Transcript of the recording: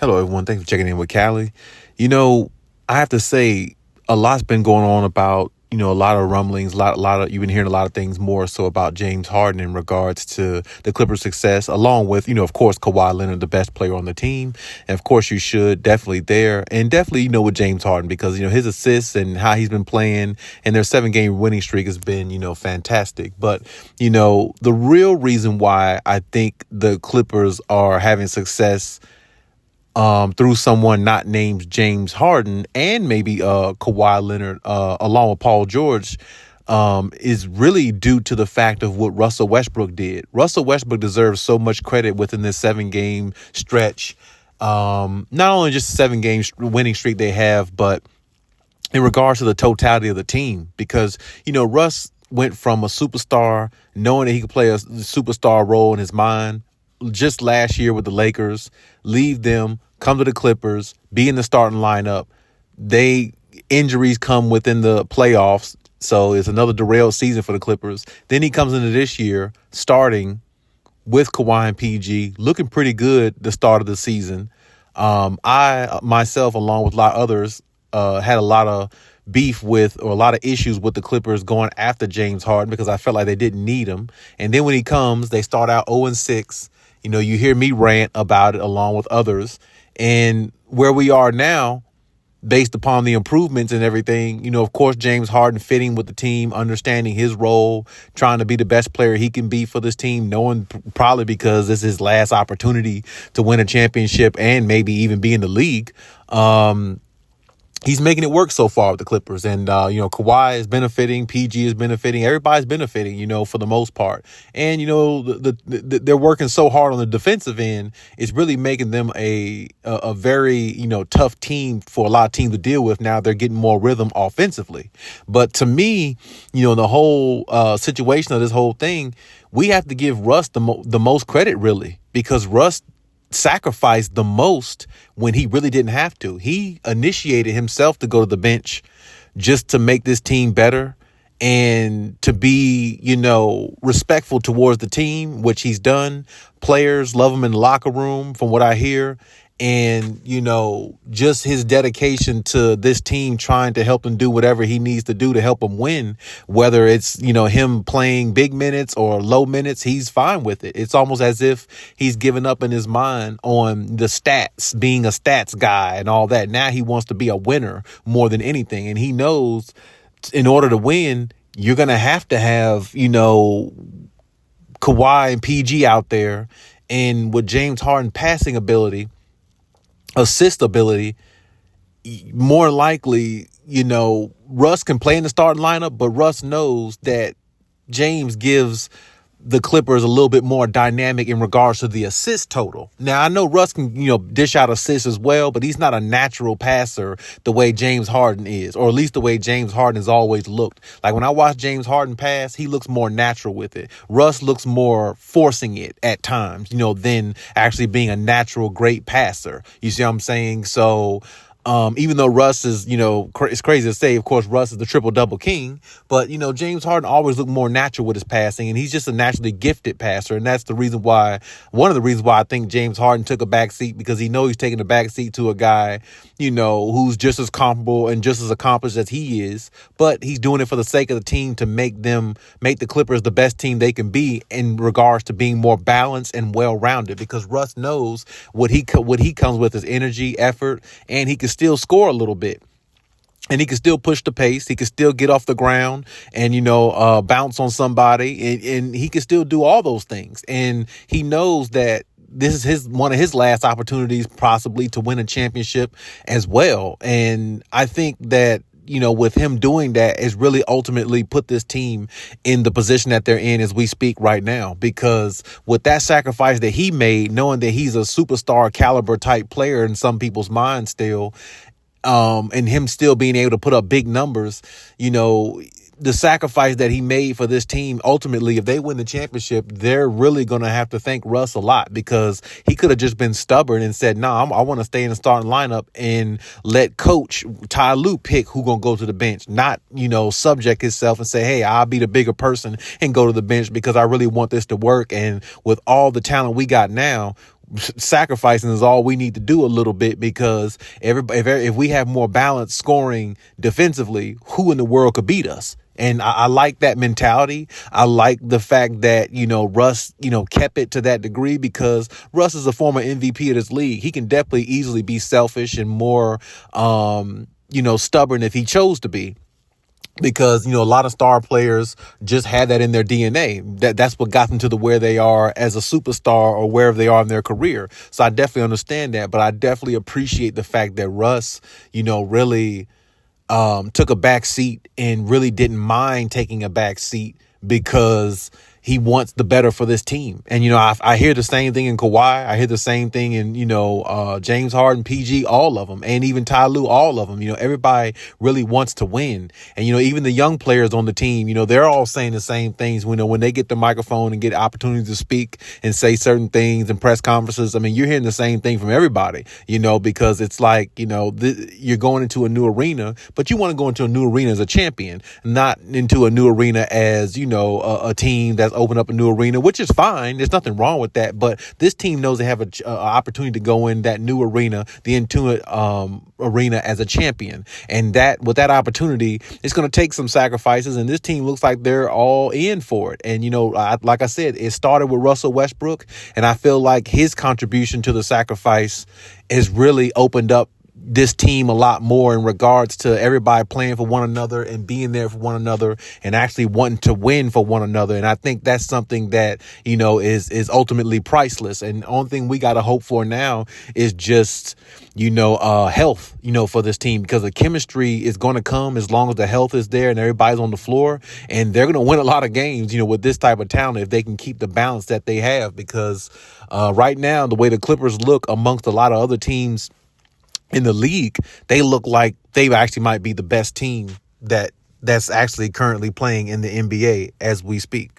Hello, everyone. Thanks for checking in with Callie. You know, I have to say, a lot's been going on about, a lot of rumblings, a lot of, you've been hearing a lot of things more so about James Harden in regards to the Clippers' success, along with, of course, Kawhi Leonard, the best player on the team. And of course, you should definitely there. And definitely, with James Harden, because, his assists and how he's been playing and their 7-game winning streak has been, fantastic. But, the real reason why I think the Clippers are having success through someone not named James Harden and maybe Kawhi Leonard, along with Paul George, is really due to the fact of what Russell Westbrook did. Russell Westbrook deserves so much credit within this 7-game stretch. Not only just a 7-game winning streak they have, but in regards to the totality of the team, because, Russ went from a superstar, knowing that he could play a superstar role in his mind just last year with the Lakers, leave them, come to the Clippers, be in the starting lineup. Injuries come within the playoffs, so it's another derailed season for the Clippers. Then he comes into this year starting with Kawhi and PG, looking pretty good the start of the season. I myself, along with a lot of others, had a lot of beef with, or a lot of issues with the Clippers going after James Harden because I felt like they didn't need him. And then when he comes, they start out 0-6. You hear me rant about it along with others. And where we are now, based upon the improvements and everything, of course, James Harden fitting with the team, understanding his role, trying to be the best player he can be for this team, knowing probably because this is his last opportunity to win a championship and maybe even be in the league. He's making it work so far with the Clippers. And, Kawhi is benefiting. PG is benefiting. Everybody's benefiting, for the most part. And, they're working so hard on the defensive end. It's really making them a very, tough team for a lot of teams to deal with. Now they're getting more rhythm offensively. But to me, the whole situation of this whole thing, we have to give Russ the most credit, really, because Russ sacrificed the most when he really didn't have to. He initiated himself to go to the bench just to make this team better and to be, respectful towards the team, which he's done. Players love him in the locker room, from what I hear. And, just his dedication to this team, trying to help him do whatever he needs to do to help him win, whether it's, him playing big minutes or low minutes, he's fine with it. It's almost as if he's given up in his mind on the stats, being a stats guy and all that. Now he wants to be a winner more than anything. And he knows in order to win, you're going to have, Kawhi and PG out there. And with James Harden passing ability, assist ability, more likely, Russ can play in the starting lineup, but Russ knows that James gives the Clippers a little bit more dynamic in regards to the assist total. Now, I know Russ can, dish out assists as well, but he's not a natural passer the way James Harden is, or at least the way James Harden has always looked. Like when I watch James Harden pass, he looks more natural with it. Russ looks more forcing it at times, than actually being a natural great passer. You see what I'm saying? So, even though Russ is, it's crazy to say, of course, Russ is the triple-double king, but, James Harden always looked more natural with his passing, and he's just a naturally gifted passer, and that's one of the reasons why I think James Harden took a back seat, because he knows he's taking a back seat to a guy, who's just as comparable and just as accomplished as he is, but he's doing it for the sake of the team to make the Clippers the best team they can be in regards to being more balanced and well-rounded, because Russ knows what he comes with is energy, effort, and he can still score a little bit. And he can still push the pace. He can still get off the ground and, bounce on somebody. And he can still do all those things. And he knows that this is one of his last opportunities possibly to win a championship as well. And I think that, with him doing that, is really ultimately put this team in the position that they're in as we speak right now. Because with that sacrifice that he made, knowing that he's a superstar caliber type player in some people's minds still, and him still being able to put up big numbers, the sacrifice that he made for this team, ultimately, if they win the championship, they're really going to have to thank Russ a lot, because he could have just been stubborn and said, I want to stay in the starting lineup and let coach Ty Lue pick who going to go to the bench, not, subject himself and say, hey, I'll be the bigger person and go to the bench because I really want this to work. And with all the talent we got now, sacrificing is all we need to do a little bit, because if we have more balance scoring defensively, who in the world could beat us? And I like that mentality. I like the fact that, Russ, kept it to that degree, because Russ is a former MVP of this league. He can definitely easily be selfish and more, stubborn if he chose to be. Because, a lot of star players just had that in their DNA. That's what got them to where they are as a superstar or wherever they are in their career. So I definitely understand that. But I definitely appreciate the fact that Russ, really took a back seat and really didn't mind taking a back seat, because he wants the better for this team. And, I hear the same thing in Kawhi. I hear the same thing in, James Harden, PG, all of them. And even Ty Lue, all of them. Everybody really wants to win. And, even the young players on the team, they're all saying the same things. When they get the microphone and get opportunities to speak and say certain things in press conferences, I mean, you're hearing the same thing from everybody, because it's like, you're going into a new arena, but you want to go into a new arena as a champion, not into a new arena as, a team that's opened up a new arena, which is fine. There's nothing wrong with that. But this team knows they have an opportunity to go in that new arena, the Intuit arena, as a champion. And that with that opportunity, it's going to take some sacrifices. And this team looks like they're all in for it. And, like I said, it started with Russell Westbrook. And I feel like his contribution to the sacrifice has really opened up this team a lot more in regards to everybody playing for one another and being there for one another and actually wanting to win for one another. And I think that's something that, is ultimately priceless. And the only thing we got to hope for now is just, health, for this team, because the chemistry is going to come as long as the health is there and everybody's on the floor, and they're going to win a lot of games, with this type of talent, if they can keep the balance that they have. Because right now, the way the Clippers look amongst a lot of other teams in the league, they look like they actually might be the best team that's actually currently playing in the NBA as we speak.